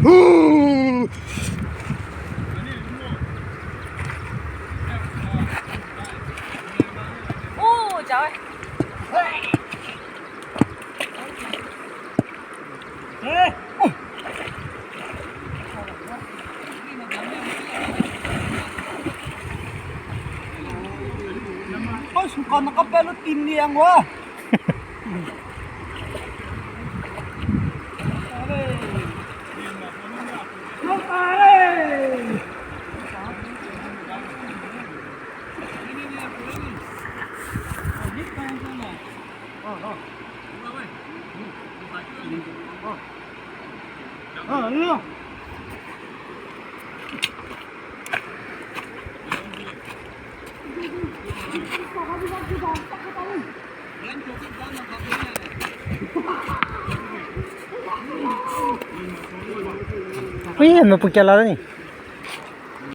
Ô trời ơi. Ôi, còn nó có pelot tin niang quá. Uy, mapagkalala ni.